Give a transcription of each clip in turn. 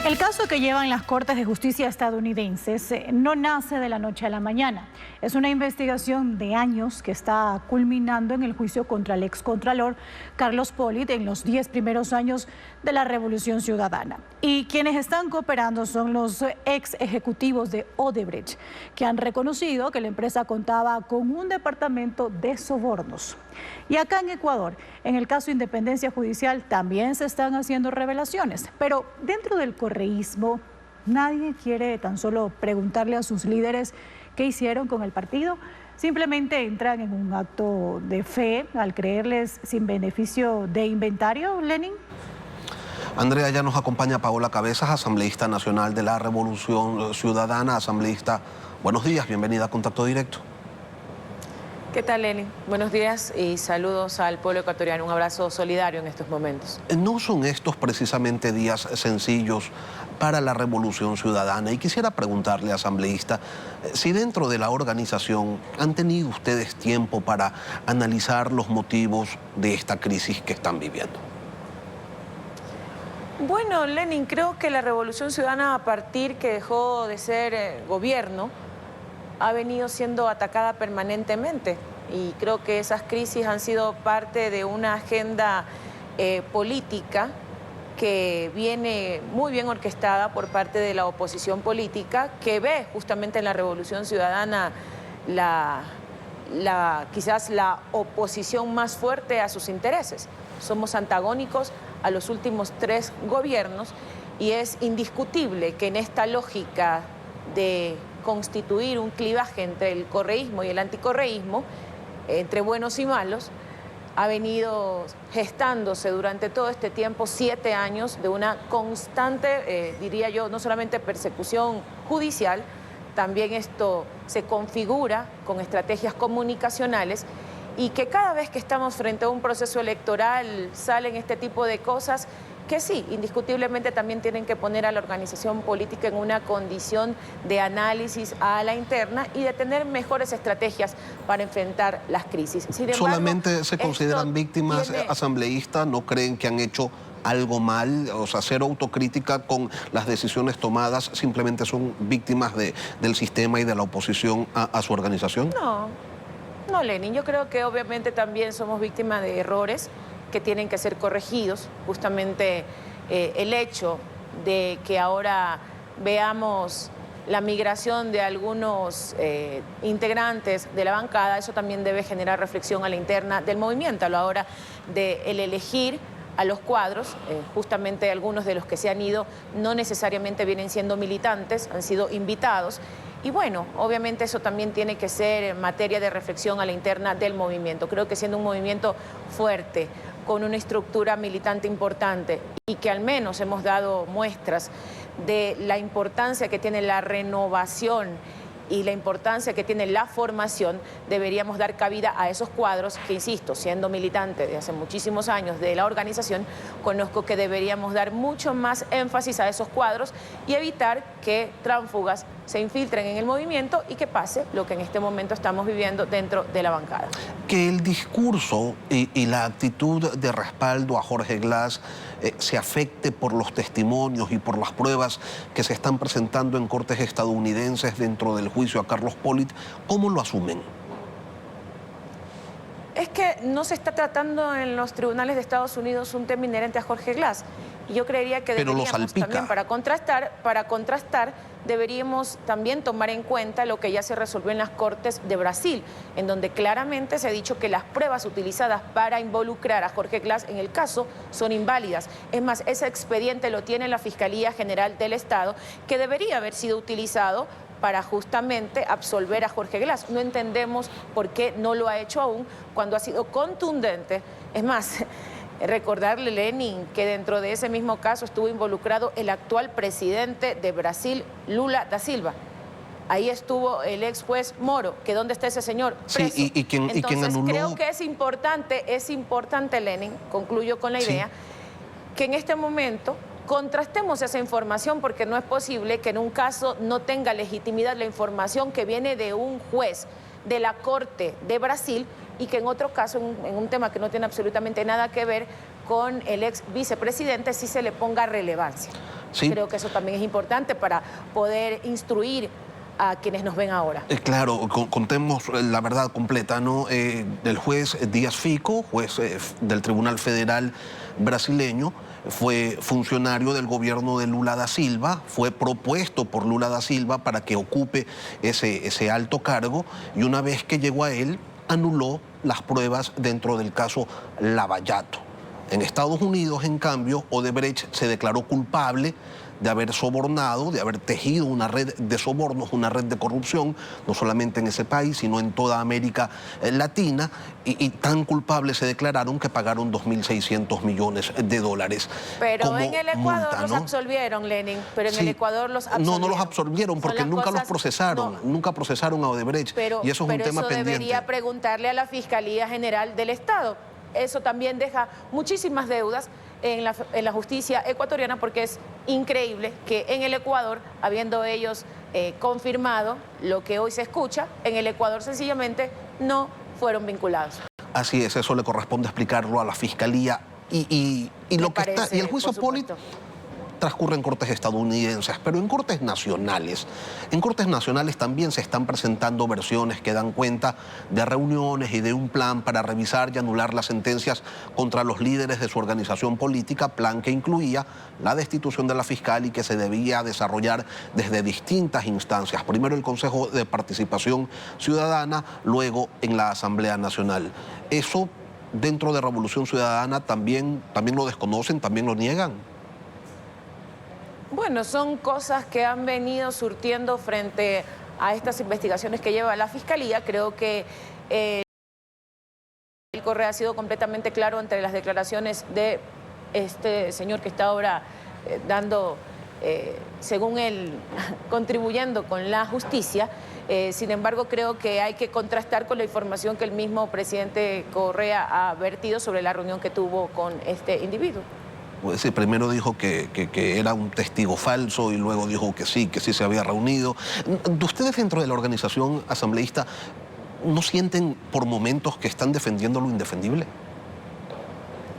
El caso que llevan las Cortes de Justicia estadounidenses no nace de la noche a la mañana. Es una investigación de años que está culminando en el juicio contra el excontralor Carlos Pollitt en los 10 primeros años de la Revolución Ciudadana. Y quienes están cooperando son los ex ejecutivos de Odebrecht, que han reconocido que la empresa contaba con un departamento de sobornos. Y acá en Ecuador, en el caso Independencia Judicial, también se están haciendo revelaciones, pero dentro del correísmo, nadie quiere tan solo preguntarle a sus líderes qué hicieron con el partido. Simplemente entran en un acto de fe al creerles sin beneficio de inventario, Lenin. Andrea, ya nos acompaña Paola Cabezas, asambleísta nacional de la Revolución Ciudadana. Asambleísta, buenos días, bienvenida a Contacto Directo. ¿Qué tal, Lenin? Buenos días y saludos al pueblo ecuatoriano. Un abrazo solidario en estos momentos. No son estos precisamente días sencillos para la Revolución Ciudadana y quisiera preguntarle, asambleísta, si dentro de la organización han tenido ustedes tiempo para analizar los motivos de esta crisis que están viviendo. Bueno, Lenin, creo que la Revolución Ciudadana, a partir que dejó de ser gobierno, ha venido siendo atacada permanentemente y creo que esas crisis han sido parte de una agenda política que viene muy bien orquestada por parte de la oposición política, que ve justamente en la Revolución Ciudadana quizás la oposición más fuerte a sus intereses. Somos antagónicos a los últimos 3 gobiernos y es indiscutible que en esta lógica de constituir un clivaje entre el correísmo y el anticorreísmo, entre buenos y malos, ha venido gestándose durante todo este tiempo 7 años de una constante, diría yo, no solamente persecución judicial, también esto se configura con estrategias comunicacionales y que cada vez que estamos frente a un proceso electoral salen este tipo de cosas que sí, indiscutiblemente también tienen que poner a la organización política en una condición de análisis a la interna y de tener mejores estrategias para enfrentar las crisis. Sin embargo, ¿solamente se consideran víctimas, asambleístas? ¿No creen que han hecho algo mal? O sea, cero autocrítica con las decisiones tomadas, simplemente son víctimas del sistema y de la oposición a su organización. No, Lenin, yo creo que obviamente también somos víctimas de errores que tienen que ser corregidos. Justamente el hecho de que ahora veamos la migración de algunos integrantes de la bancada, eso también debe generar reflexión a la interna del movimiento a la hora de elegir a los cuadros. Justamente algunos de los que se han ido no necesariamente vienen siendo militantes, han sido invitados. Y bueno, obviamente eso también tiene que ser materia de reflexión a la interna del movimiento. Creo que siendo un movimiento fuerte, con una estructura militante importante y que al menos hemos dado muestras de la importancia que tiene la renovación y la importancia que tiene la formación, deberíamos dar cabida a esos cuadros que, insisto, siendo militante de hace muchísimos años de la organización, conozco que deberíamos dar mucho más énfasis a esos cuadros y evitar que tránsfugas se infiltren en el movimiento y que pase lo que en este momento estamos viviendo dentro de la bancada. Que el discurso y la actitud de respaldo a Jorge Glass se afecte por los testimonios y por las pruebas que se están presentando en cortes estadounidenses dentro del juicio a Carlos Pollitt, ¿cómo lo asumen? Es que no se está tratando en los tribunales de Estados Unidos un tema inherente a Jorge Glass. Y yo creería que deberíamos también, para contrastar, deberíamos también tomar en cuenta lo que ya se resolvió en las Cortes de Brasil, en donde claramente se ha dicho que las pruebas utilizadas para involucrar a Jorge Glass en el caso son inválidas. Es más, ese expediente lo tiene la Fiscalía General del Estado, que debería haber sido utilizado para justamente absolver a Jorge Glass. No entendemos por qué no lo ha hecho aún cuando ha sido contundente. Es más, recordarle, Lenin, que dentro de ese mismo caso estuvo involucrado el actual presidente de Brasil, Lula da Silva. Ahí estuvo el ex juez Moro, que ¿dónde está ese señor? Preso. Sí, y quien anuló... creo que es importante, Lenin, concluyo con la idea, que en este momento contrastemos esa información, porque no es posible que en un caso no tenga legitimidad la información que viene de un juez de la Corte de Brasil y que en otro caso, en un tema que no tiene absolutamente nada que ver con el ex vicepresidente, sí se le ponga relevancia. Sí. Creo que eso también es importante para poder instruir a quienes nos ven ahora. Claro, contemos la verdad completa, ¿no? El juez Díaz Fico, juez del Tribunal Federal brasileño, fue funcionario del gobierno de Lula da Silva, fue propuesto por Lula da Silva para que ocupe ese alto cargo, y una vez que llegó a él, anuló las pruebas dentro del caso Lavallato. En Estados Unidos, en cambio, Odebrecht se declaró culpable de haber sobornado, de haber tejido una red de sobornos, una red de corrupción, no solamente en ese país, sino en toda América Latina, y tan culpables se declararon que pagaron 2.600 millones de dólares. Pero en el Ecuador multa, los ¿no? absolvieron, Lenin, pero en Sí. el Ecuador los absolvieron. No los absolvieron porque nunca los procesaron, nunca procesaron a Odebrecht, y eso es un tema pendiente. Debería preguntarle a la Fiscalía General del Estado. Eso también deja muchísimas deudas en la justicia ecuatoriana, porque es increíble que en el Ecuador, habiendo ellos confirmado lo que hoy se escucha, en el Ecuador sencillamente no fueron vinculados. Así es, eso le corresponde explicarlo a la Fiscalía y lo que está, y el juicio Pollitt transcurre en cortes estadounidenses, pero en cortes nacionales también se están presentando versiones que dan cuenta de reuniones y de un plan para revisar y anular las sentencias contra los líderes de su organización política, plan que incluía la destitución de la fiscal y que se debía desarrollar desde distintas instancias, primero el Consejo de Participación Ciudadana, luego en la Asamblea Nacional. Eso dentro de Revolución Ciudadana también lo desconocen, también lo niegan. Bueno, son cosas que han venido surtiendo frente a estas investigaciones que lleva la Fiscalía. Creo que el Correa ha sido completamente claro entre las declaraciones de este señor que está ahora dando, según él, contribuyendo con la justicia. Sin embargo, creo que hay que contrastar con la información que el mismo presidente Correa ha vertido sobre la reunión que tuvo con este individuo. Pues sí, primero dijo que era un testigo falso y luego dijo que sí se había reunido. ¿Ustedes dentro de la organización asambleísta no sienten por momentos que están defendiendo lo indefendible?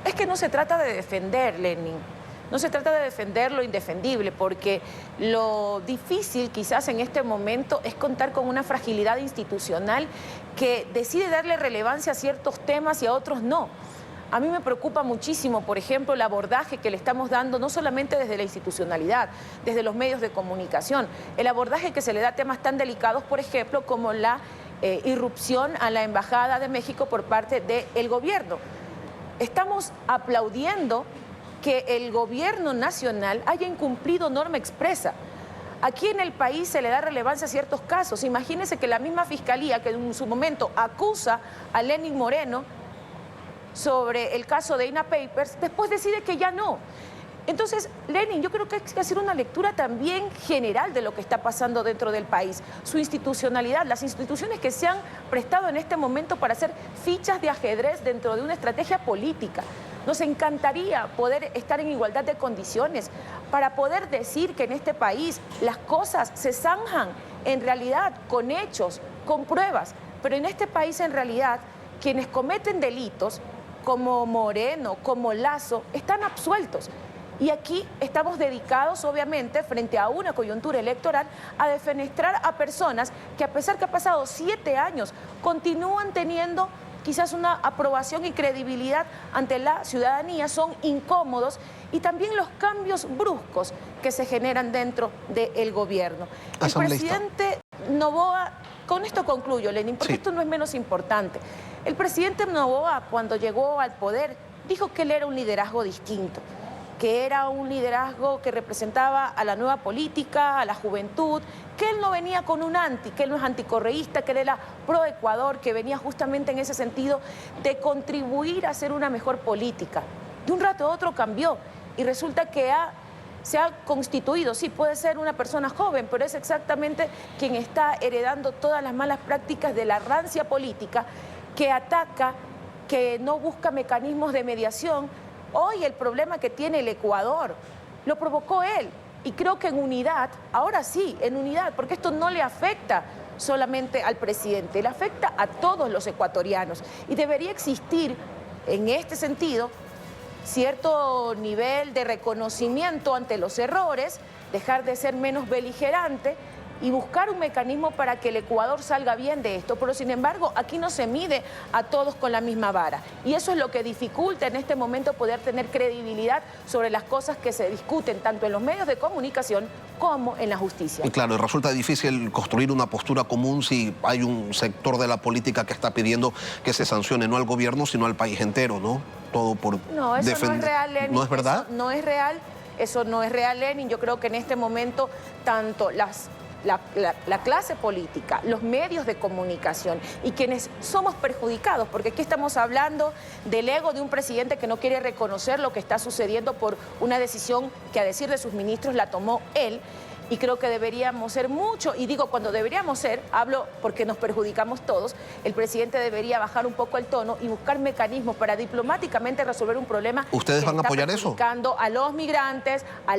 Es que no se trata de defender, Lenin. No se trata de defender lo indefendible, porque lo difícil quizás en este momento es contar con una fragilidad institucional que decide darle relevancia a ciertos temas y a otros no. A mí me preocupa muchísimo, por ejemplo, el abordaje que le estamos dando, no solamente desde la institucionalidad, desde los medios de comunicación, el abordaje que se le da a temas tan delicados, por ejemplo, como la irrupción a la Embajada de México por parte del gobierno. Estamos aplaudiendo que el gobierno nacional haya incumplido norma expresa. Aquí en el país se le da relevancia a ciertos casos. Imagínense que la misma Fiscalía que en su momento acusa a Lenín Moreno sobre el caso de INA Papers, después decide que ya no. Entonces, Lenin, yo creo que hay que hacer una lectura también general de lo que está pasando dentro del país, su institucionalidad, las instituciones que se han prestado en este momento para hacer fichas de ajedrez dentro de una estrategia política. Nos encantaría poder estar en igualdad de condiciones para poder decir que en este país las cosas se zanjan en realidad con hechos, con pruebas, pero en este país en realidad quienes cometen delitos como Moreno, como Lazo, están absueltos. Y aquí estamos dedicados, obviamente, frente a una coyuntura electoral, a defenestrar a personas que, a pesar que ha pasado 7 años, continúan teniendo quizás una aprobación y credibilidad ante la ciudadanía, son incómodos, y también los cambios bruscos que se generan dentro del gobierno. El presidente Noboa, con esto concluyo, Lenin, porque esto no es menos importante. El presidente Noboa, cuando llegó al poder, dijo que él era un liderazgo distinto, que era un liderazgo que representaba a la nueva política, a la juventud, que él no venía con un que él no es anticorreísta, que él era pro Ecuador, que venía justamente en ese sentido de contribuir a hacer una mejor política. De un rato a otro cambió y resulta que se ha constituido, sí, puede ser una persona joven, pero es exactamente quien está heredando todas las malas prácticas de la rancia política, que ataca, que no busca mecanismos de mediación. Hoy el problema que tiene el Ecuador lo provocó él, y creo que en unidad, ahora sí, en unidad, porque esto no le afecta solamente al presidente, le afecta a todos los ecuatorianos, y debería existir en este sentido cierto nivel de reconocimiento ante los errores, dejar de ser menos beligerante y buscar un mecanismo para que el Ecuador salga bien de esto. Pero sin embargo, aquí no se mide a todos con la misma vara. Y eso es lo que dificulta en este momento poder tener credibilidad sobre las cosas que se discuten tanto en los medios de comunicación como en la justicia. Y claro, resulta difícil construir una postura común si hay un sector de la política que está pidiendo que se sancione no al gobierno, sino al país entero, ¿no? Todo por No, eso no es real, Lenin. ¿No es verdad? Eso no es real. Eso no es real, Lenin. Yo creo que en este momento tanto la clase política, los medios de comunicación y quienes somos perjudicados, porque aquí estamos hablando del ego de un presidente que no quiere reconocer lo que está sucediendo por una decisión que, a decir de sus ministros, la tomó él. Y creo que deberíamos ser mucho, y digo cuando deberíamos ser, hablo porque nos perjudicamos todos, el presidente debería bajar un poco el tono y buscar mecanismos para diplomáticamente resolver un problema. ¿Ustedes van a apoyar eso? A los migrantes, a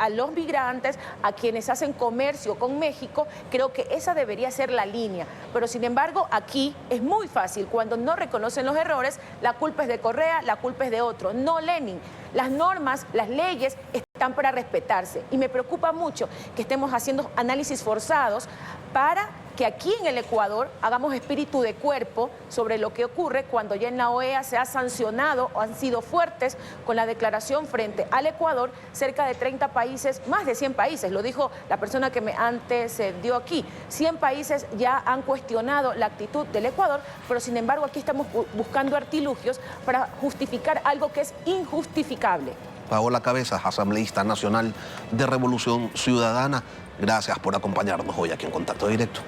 los migrantes, a quienes hacen comercio con México. Creo que esa debería ser la línea. Pero sin embargo, aquí es muy fácil, cuando no reconocen los errores, la culpa es de Correa, la culpa es de otro. No, Lenin. Las normas, las leyes están para respetarse y me preocupa mucho que estemos haciendo análisis forzados para que aquí en el Ecuador hagamos espíritu de cuerpo sobre lo que ocurre cuando ya en la OEA se ha sancionado o han sido fuertes con la declaración frente al Ecuador cerca de 30 países, más de 100 países, lo dijo la persona que me antecedió aquí. 100 países ya han cuestionado la actitud del Ecuador, pero sin embargo aquí estamos buscando artilugios para justificar algo que es injustificable. Paola Cabezas, asambleísta nacional de Revolución Ciudadana, gracias por acompañarnos hoy aquí en Contacto Directo.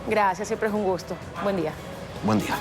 Gracias, siempre es un gusto. Buen día. Buen día.